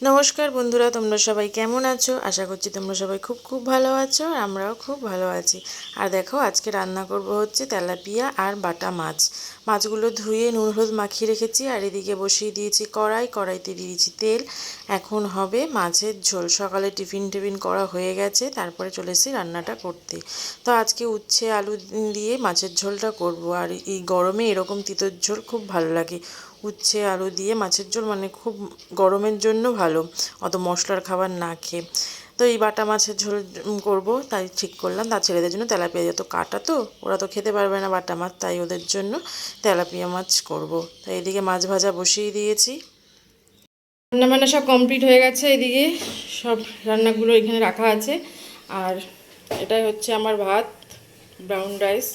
নমস্কার বন্ধুরা, তোমরা সবাই কেমন আছো? আশা করছি তোমরা সবাই খুব খুব ভালো আছো, আর আমরাও খুব ভালো আছি। আর দেখো, আজকে রান্না করব হচ্ছে তেলাপিয়া আর বাটা মাছ। মাছগুলো ধুয়ে নুন হলুদ মাখিয়ে রেখেছি, আর এদিকে বসিয়ে দিয়েছি কড়াইতে দিয়েছি তেল। এখন হবে মাছের ঝোল। সকালে টিফিন করা হয়ে গেছে, তারপরে চলে এসেছি রান্নাটা করতে। তো আজকে উচ্ছে আলু দিয়ে মাছের ঝোলটা করব, আর এই গরমে এরকম তিতর ঝোল খুব ভালো লাগে। উচ্ছে আলু দিয়ে মাছের ঝোল মানে খুব গরমের জন্য ভালো, অত মশলার খাবার না খেয়ে। তো এই বাটা মাছের ঝোল করব, তাই ঠিক করলাম। তার ছেলেদের জন্য তেলাপিয়া, যত কাটা তো ওরা তো খেতে পারবে না বাটা মাছ, তাই ওদের জন্য তেলাপিয়া মাছ করব। তাই এদিকে মাছ ভাজা বসিয়ে দিয়েছি। রান্নাবান্না সব কমপ্লিট হয়ে গেছে, এদিকে সব রান্নাগুলো এখানে রাখা আছে। আর এটাই হচ্ছে আমার ভাত, ব্রাউন রাইস।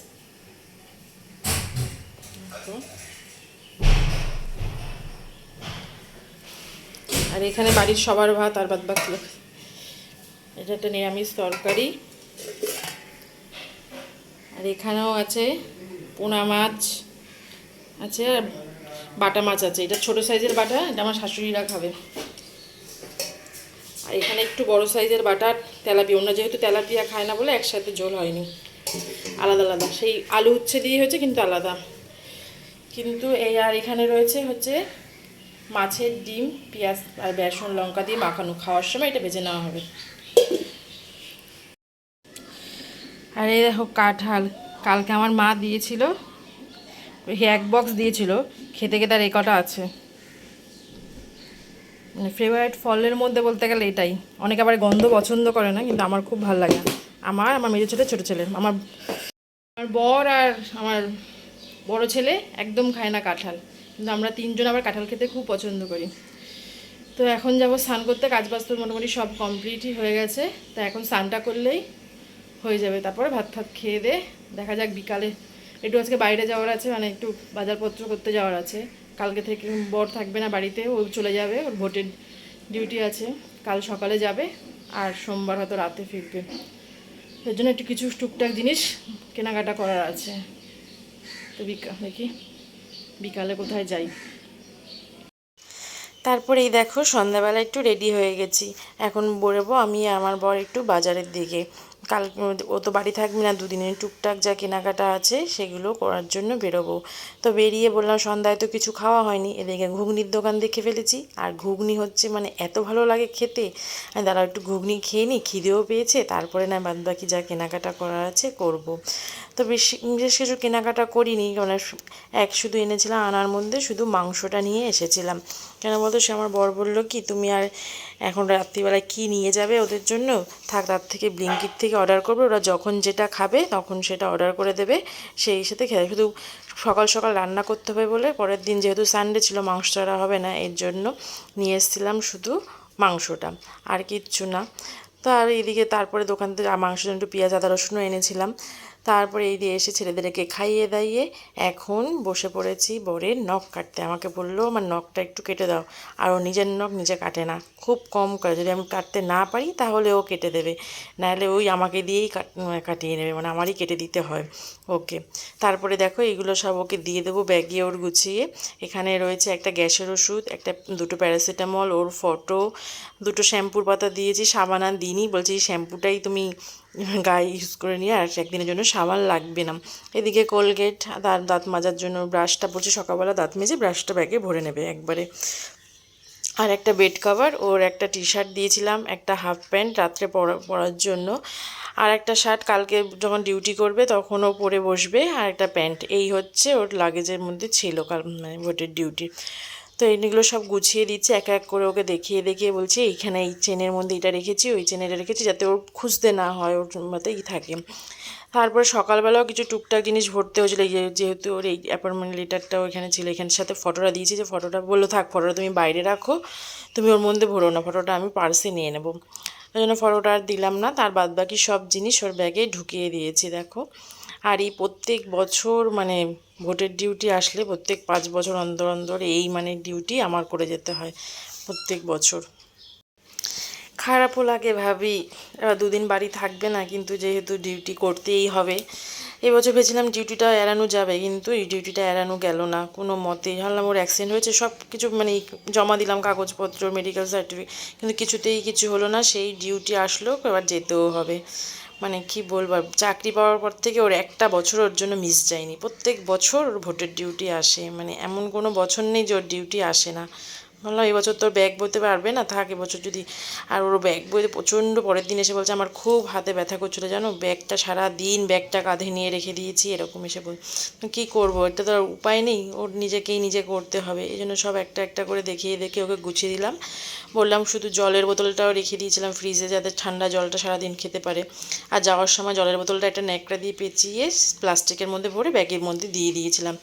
আর এখানে বাড়ির সবার ভাত, আর বাদ বাকি এটা একটা নিরামিষ তরকারি। আর এখানেও আছে পোনা মাছ আছে, আর বাটা মাছ আছে। এটা ছোট সাইজের বাটা, এটা আমার শাশুড়িরা খাবে। আর এখানে একটু বড় সাইজের বাটা তেলাপিয়া, অন্য যেহেতু তেলাপিয়া খায় না বলে একসাথে ঝোল হয়নি, আলাদা আলাদা। সেই আলু উচ্ছে দিয়ে হয়েছে কিন্তু আলাদা। কিন্তু এই আর এখানে রয়েছে হচ্ছে মাছের ডিম, পেঁয়াজ আর বেসন লঙ্কা দিয়ে মাখানো। খাওয়ার সময় এটা ভেজে নেওয়া হবে। আর এই দেখো কাঁঠাল, কালকে আমার মা দিয়েছিল, ওই এক বক্স দিয়েছিল। খেতে খেতে আর এই কটা আছে। মানে ফেভারিট ফলের মধ্যে বলতে গেলে এটাই। অনেকে আবার গন্ধ পছন্দ করে না, কিন্তু আমার খুব ভালো লাগে। আমার মেজো ছেলে, ছোটো ছেলে, আমার আমার বর আর আমার বড় ছেলে একদম খায় না কাঁঠাল, কিন্তু আমরা তিনজন আবার কাঁঠাল খেতে খুব পছন্দ করি। তো এখন যাবো স্নান করতে। কাজবাজ তো মোটামুটি সব কমপ্লিটই হয়ে গেছে। তা এখন স্নানটা করলেই হয়ে যাবে, তারপরে ভাত ফাত খেয়ে দে দেখা যাক। বিকালে একটু আজকে বাইরে যাওয়ার আছে, মানে একটু বাজারপত্র করতে যাওয়ার আছে। কালকে থেকে বর থাকবে না বাড়িতে, ও চলে যাবে, ওর ভোটের ডিউটি আছে। কাল সকালে যাবে, আর সোমবার হয়তো রাতে ফিরবে। এর জন্য একটু কিছু টুকটাক জিনিস কেনাকাটা করার আছে। তো দেখি বিকালে কোথায় যাই। তারপরে এই দেখো সন্ধ্যাবেলা একটু রেডি হয়ে গেছি। এখন বেরোবো আমি আর আমার বর একটু বাজারের দিকে। কাল ও তো বাড়ি থাকবে না দুদিনের, টুকটাক যা কেনাকাটা আছে সেগুলো করার জন্য বেরোবো। তো বেরিয়ে বললাম, সন্ধ্যায় তো কিছু খাওয়া হয়নি, এদিকে ঘুগনির দোকান দেখে ফেলেছি। আর ঘুগনি হচ্ছে মানে এত ভালো লাগে খেতে। দাঁড়া একটু ঘুগনি খেয়ে নিই, খিদেও পেয়েছে, তারপরে না বাদ বাকি যা কেনাকাটা করার আছে করব। তো বিশেষ কিছু কেনাকাটা করিনি, মানে শুধু এনেছিলাম, আনার মধ্যে শুধু মাংসটা নিয়ে এসেছিলাম। কেন বলতো, সে আমার বর বললো কি, তুমি আর এখন রাত্রিবেলায় কী নিয়ে যাবে ওদের জন্য, থাক, তার থেকে ব্লিঙ্কিট থেকে অর্ডার করবে, ওরা যখন যেটা খাবে তখন সেটা অর্ডার করে দেবে, সেই সাথে খেয়ে। শুধু সকাল সকাল রান্না করতে হবে বলে, পরের দিন যেহেতু সানডে ছিল মাংস ছাড়া হবে না, এর জন্য নিয়ে এসেছিলাম শুধু মাংসটা, আর কিচ্ছু না। তো আর এইদিকে তারপরে দোকান থেকে মাংসের জন্য একটু পেঁয়াজ আদা রসুনও এনেছিলাম। তারপরে এই দিয়ে এসে ছেলেদেরকে খাইয়ে দাইয়ে এখন বসে পড়েছি বরের নখ কাটতে। আমাকে বললো আমার নখটা একটু কেটে দাও, আর ও নিজের নখ নিজে কাটে না, খুব কম করে। যদি আমি কাটতে না পারি তাহলে ও কেটে দেবে, নাহলে ওই আমাকে দিয়েই কাটিয়ে নেবে, মানে আমারই কেটে দিতে হয় ওকে। তারপরে দেখো এইগুলো সব ওকে দিয়ে দেবো ব্যাগে ওর গুছিয়ে। এখানে রয়েছে একটা গ্যাসের ওষুধ, দুটো প্যারাসিটামল, ওর ফটো, দুটো শ্যাম্পুর পাতা দিয়েছি, সাবান আর দিনই, বলছি শ্যাম্পুটাই তুমি গায়ে ইউজ করে নিয়ে, আর একদিনের জন্য সাবান লাগবে না। এদিকে কোলগেট, দাঁত মাজার জন্য ব্রাশটা পড়ছে, সকালবেলা দাঁত মেজে ব্রাশটা ব্যাগে ভরে নেবে একবারে। আর একটা বেড কভার, ওর একটা টি শার্ট দিয়েছিলাম, একটা হাফ প্যান্ট রাত্রে পরার জন্য, আর একটা শার্ট কালকে যখন ডিউটি করবে তখন ও পরে বসবে, আর একটা প্যান্ট। এই হচ্ছে ওর লাগেজের মধ্যে ছিল কাল, মানে ভোটের ডিউটি। তো এইগুলো সব গুছিয়ে দিচ্ছে এক এক করে, ওকে দেখিয়ে দেখিয়ে বলছি এইখানে এই চেনের মধ্যে এটা রেখেছি, ওই চেনে এটা রেখেছি, যাতে ওর খুঁজতে না হয়, ওর মতেই থাকে। তারপরে সকালবেলাও কিছু টুকটাক জিনিস ভরতে হয়েছিল, যেহেতু ওর এই অ্যাপয়েন্টমেন্ট লেটারটাও এখানে ছিল, এখানের সাথে ফটোটা দিয়েছি, যে ফটোটা বললো থাক, ফটোটা তুমি বাইরে রাখো, তুমি ওর মধ্যে ভরো না, ফটোটা আমি পার্সে নিয়ে নেবো। ওই জন্য ফটোটা আর দিলাম না। তার বাদ বাকি সব জিনিস ওর ব্যাগে ঢুকিয়ে দিয়েছি দেখো। আর এই প্রত্যেক বছর মানে ভোটের ডিউটি আসলে প্রত্যেক 5 বছর অন্তর অন্তর এই মানে ডিউটি আমার করে যেতে হয় প্রত্যেক বছর। খারাপও লাগে, ভাবি এবার দুদিন বাড়ি থাকবে না, কিন্তু যেহেতু ডিউটি করতেই হবে, এবছর ভেবেছিলাম ডিউটিটা এড়ানো যাবে, কিন্তু এই ডিউটিটা এড়ানো গেল না কোনো মতেই। ভাবলাম ওর অ্যাক্সিডেন্ট হয়েছে, সব কিছু মানে জমা দিলাম কাগজপত্র, মেডিকেল সার্টিফিকেট, কিন্তু কিছুতেই কিছু হলো না। সেই ডিউটি আসলো, এবার যেতেও হবে। মানে কি বলবো, চাকরি পাওয়ার পর থেকে ওর একটা বছর ওর জন্য মিস যায়নি। প্রত্যেক বছর ওর ভোটের ডিউটি আসে, মানে এমন কোনো বছর নেই যে ওর ডিউটি আসে না। বললাম এবছর তোর ব্যাগ বইতে পারবে না, থাক এবছর যদি। আর ওর ব্যাগ বইতে প্রচণ্ড পরের দিন এসে বলছে আমার খুব হাতে ব্যথা করছিলো জানো, ব্যাগটা সারা দিন ব্যাগটা কাঁধে নিয়ে রেখে দিয়েছি, এরকম এসে বল। কী করবো, এটা তো আর উপায় নেই, ওর নিজেকেই নিজে করতে হবে। এই জন্য সব একটা একটা করে দেখিয়ে ওকে গুছিয়ে দিলাম। বললাম শুধু জলের বোতলটাও রেখে দিয়েছিলাম ফ্রিজে, যাতে ঠান্ডা জলটা সারাদিন খেতে পারে। আর যাওয়ার সময় জলের বোতলটা একটা ন্যাকড়া দিয়ে পেঁচিয়ে প্লাস্টিকের মধ্যে ভরে ব্যাগের মধ্যে দিয়ে দিয়েছিলাম।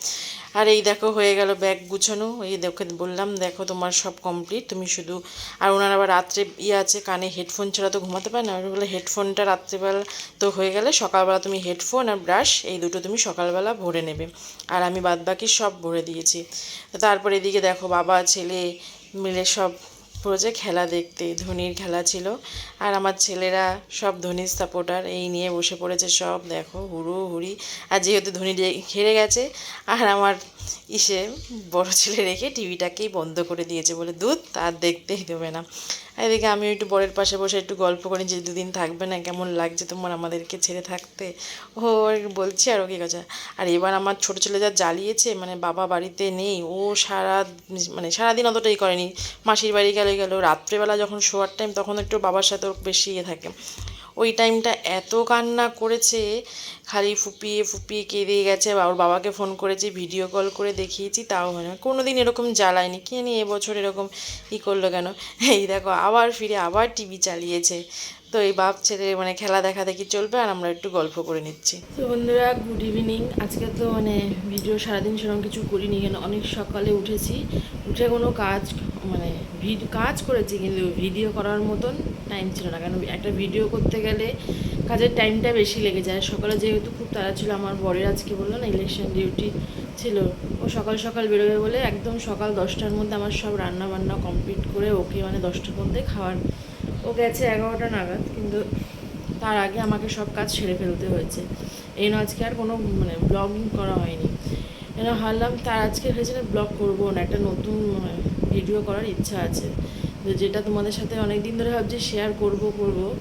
আর এই দেখো হয়ে গেল ব্যাগ গুছানো। এই দেখো বললাম দেখো তোমার সব কমপ্লিট, তুমি শুধু। আর ওনার আবার রাত্রে আছে, কানে হেডফোন ছাড়া তো ঘুমাতে পারে না। আমি বলে হেডফোনটা রাত্রেবেলা তো হয়ে গেলে সকালবেলা তুমি হেডফোন আর ব্রাশ এই দুটো তুমি সকালবেলা ভরে নেবে। আর আমি বাদবাকি সব ভরে দিয়েছি। তারপর এদিকে দেখো বাবা ছেলে মিলে সব পড়েছে খেলা দেখতে, ধোনির খেলা ছিল। আর আমার ছেলেরা সব ধোনির সাপোর্টার, এই নিয়ে বসে পড়েছে সব, দেখো হুড়ো হুড়ি। আর যেহেতু ধোনি হেরে গেছে, আর আমার বড় ছেলে রেখে টিভিটাকেই বন্ধ করে দিয়েছে, বলে দুধ আর দেখতেই দেবে না। এদিকে আমি একটু বরের পাশে বসে একটু গল্প করি যে দুদিন থাকবে না, কেমন লাগছে তোমার আমাদেরকে ছেড়ে থাকতে। ও বলছি আর ও কী কথা। আর এবার আমার ছোটো ছেলে যা জ্বালিয়েছে, মানে বাবা বাড়িতে নেই, ও সারাদিন অতটাই করেনি। মাসির বাড়ি গেল রাত্রেবেলা যখন শোয়ার টাইম, তখন একটু বাবার সাথে ওর বেশি থাকে। ওই টাইমটা এত কান্না করেছে, খালি ফুপিয়ে ফুপিয়ে কেঁদে গেছে। ওর বাবাকে ফোন করেছি, ভিডিও কল করে দেখিয়েছি, তাও হয় না। কোনো দিন এরকম জ্বালায়নি, কে নিয়ে এবছর এরকম করলো কেন। এই দেখো আবার ফিরে আবার টিভি চালিয়েছে। তো এই বাপ ছেলে মানে খেলা দেখা দেখি চলবে, আর আমরা একটু গল্প করে নিচ্ছি। তো বন্ধুরা গুড ইভিনিং। আজকে তো ভিডিও সারাদিন সেরকম কিছু করিনি, কেন অনেক সকালে উঠেছি, উঠে কোনো কাজ কাজ করেছি, কিন্তু ভিডিও করার মতন টাইম ছিল না। কেন একটা ভিডিও করতে গেলে কাজের টাইমটা বেশি লেগে যায়। সকালে যেহেতু খুব তাড়া ছিল, আমার বরের আজকে বললো না ইলেকশন ডিউটি ছিল, ও সকাল সকাল বেরোবে বলে একদম সকাল 10টার মধ্যে আমার সব রান্না বান্না কমপ্লিট করে ওকে 10টার মধ্যে খাওয়ার, ও গেছে 11টা নাগাদ, কিন্তু তার আগে আমাকে সব কাজ সেরে ফেলতে হয়েছে। এই আজকে আর কোনো ব্লগিং করা হয়নি। ভাবলাম তার আজকে হয়েছে না ব্লগ করবো না, একটা নতুন ভিডিও করার ইচ্ছা আছে, যেটা তোমাদের সাথে অনেক দিন ধরে ভাবছি শেয়ার করব,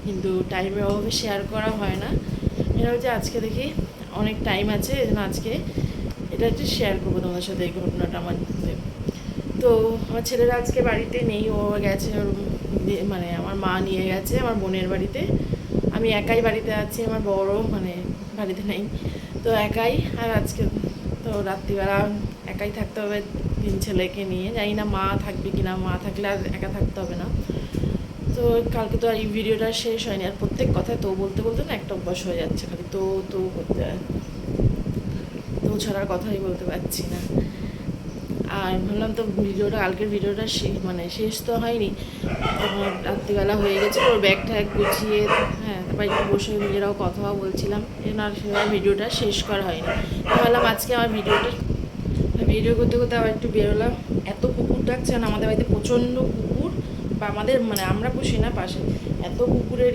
কিন্তু টাইমের অভাবে শেয়ার করা হয় না। এটা হচ্ছে আজকে দেখি অনেক টাইম আছে, এই জন্য আজকে এটা একটু শেয়ার করবো তোমাদের সাথে এই ঘটনাটা আমার। তো আমার ছেলেরা আজকে বাড়িতে নেই, ও গেছে ওর আমার মা নিয়ে গেছে আমার বোনের বাড়িতে। আমি একাই বাড়িতে আছি, আমার বড় বাড়িতে নেই, তো একাই। আর আজকে তো রাত্রিবেলা একাই থাকতে হবে 3 ছেলেকে নিয়ে, জানি না মা থাকবে কিনা, মা থাকলে আর একা থাকতে হবে না। তো কালকে তো আর এই ভিডিওটা শেষ হয়নি, আর প্রত্যেক কথায় তো বলতে বলতে না একটা অভ্যাস হয়ে যাচ্ছে, খালি তো করতে হয়, তো ছাড়ার কথাই বলতে পারছি না। আর ভাবলাম তো কালকের ভিডিওটা শেষ তো হয়নি, তখন রাত্রিবেলা হয়ে গেছে, ওর ব্যাগ ট্যাগ গুছিয়ে তারপর একটু বসে নিজেরাও কথাও বলছিলাম, আর সেভাবে ভিডিওটা শেষ করা হয়নি। ভাবলাম আজকে আমার ভিডিও করতে করতে আবার একটু বেরোলাম। এত কুকুর ডাকছে না আমাদের বাড়িতে, প্রচণ্ড কুকুর, বা আমাদের আমরা পুষি না, পাশে এত কুকুরের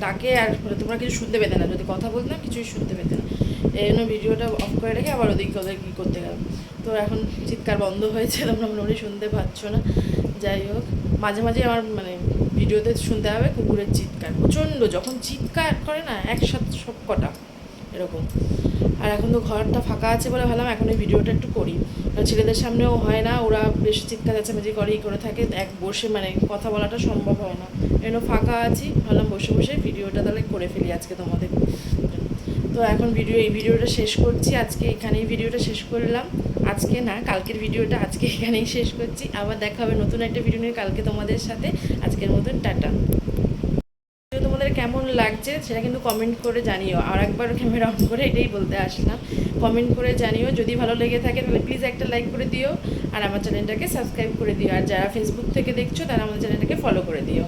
ডাকে, আর তোমরা কিছু শুনতে পেতে না, যদি কথা বলতে না কিছুই শুনতে পেতে না। এই জন্য ভিডিওটা অফ করে রেখে আবার ওদের কী করতে গেলাম। তো এখন চিৎকার বন্ধ হয়েছে, তোমরা মোটামুটি শুনতে পাচ্ছ না। যাই হোক, মাঝে মাঝে আমার ভিডিওতে শুনতে হবে কুকুরের চিৎকার, প্রচণ্ড যখন চিৎকার করে না একসাথে সব কটা এরকম। আর এখন তো ঘরটা ফাঁকা আছে বলে ভাবলাম এখন এই ভিডিওটা একটু করি, ছেলেদের সামনেও হয় না, ওরা বেশ চিৎকার চেঁচামেচি করে থাকে, বসে কথা বলাটা সম্ভব হয় না। এই ফাঁকা আছি, ভাবলাম বসে বসে ভিডিওটা তাহলে করে ফেলি আজকে তোমাদের। তো এখন এই ভিডিওটা শেষ করছি, আজকে এখানেই ভিডিওটা শেষ করলাম। আজকে না, কালকের ভিডিওটা আজকে এখানেই শেষ করছি। আবার দেখা হবে নতুন একটা ভিডিও নিয়ে কালকে তোমাদের সাথে। আজকের মতন টাটা। তোমাদের কেমন লাগছে সেটা কিন্তু কমেন্ট করে জানিও। আর একবার ক্যামেরা অন করে এটাই বলতে আসলাম, কমেন্ট করে জানিও। যদি ভালো লেগে থাকে তাহলে প্লিজ একটা লাইক করে দিও, আর আমার চ্যানেলটাকে সাবস্ক্রাইব করে দিও। আর যারা ফেসবুক থেকে দেখছো তারা আমাদের চ্যানেলটাকে ফলো করে দিও।